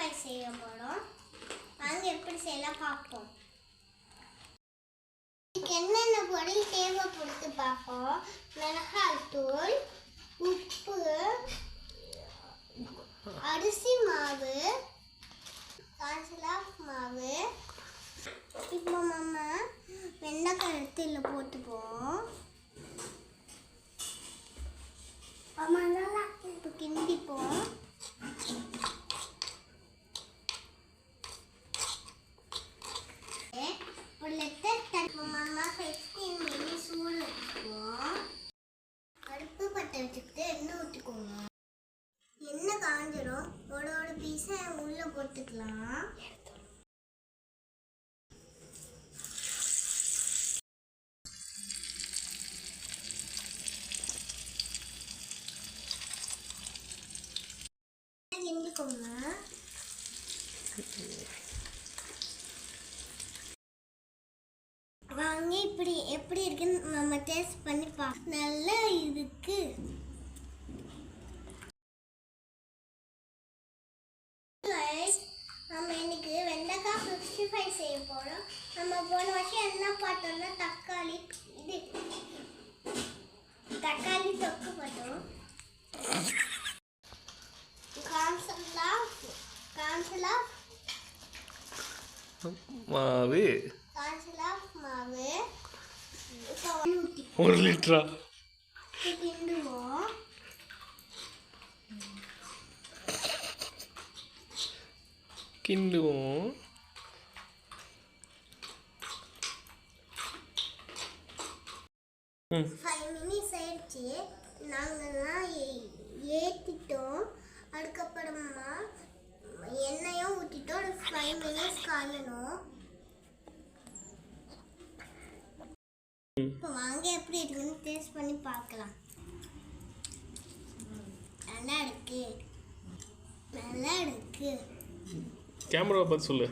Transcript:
Fry செய்ய போகிறோம். வாங்க எப்படி செய்யலாம் பார்ப்போம். இதுக்கு என்னென்ன பொருள் தேவைப்படுது பார்ப்போம். மிளகாய் தூள், உப்பு, அரிசி மாவு, கான்ஃப்ளவர் மாவு. இப்போ நம்ம வெண்டைக்காய் எடுத்து இதில் போட்டுப்போம். இப்போ கிண்டிப்போம். ஒரு லெட்டர் 15 மினிட்ஸ் ஊற வச்சுக்குவோம். அடுப்பு பற்ற வச்சுக்கிட்டு எண்ணெய் ஊற்றிக்கோங்க. எண்ணெய் காஞ்சிடும். ஒரு பீஸை உள்ளே போட்டுக்கலாம். கிண்டிக்கோங்க. வாங்க இப்படி எப்படி இருக்குன்னு நம்ம டேஸ்ட் பண்ணி பார்க்கலாம். நல்லா இருக்கு. நம்ம இன்னைக்கு வெண்டைக்காய் 65 செய்ய போறோம். நம்ம போன வருஷம் என்ன பார்த்தோம்னா தக்காளி தொக்கு பார்த்தோம். மாவு 1 லிட்டரா கிண்டுவோம். கிண்டுவோம். மினிட்ஸ் ஆயிடுச்சு. நாங்கள்லாம் ஏற்றிட்டோம். அதுக்கப்புறமா எண்ணெயும் ஊற்றிட்டோம். ஒரு 5 மினிட்ஸ் காயணும். இப்போ வாங்க எப்படி இருக்குன்னு டேஸ்ட் பண்ணி பார்க்கலாம். நல்லா இருக்கு. கேமராவை பார்த்து சொல்லு.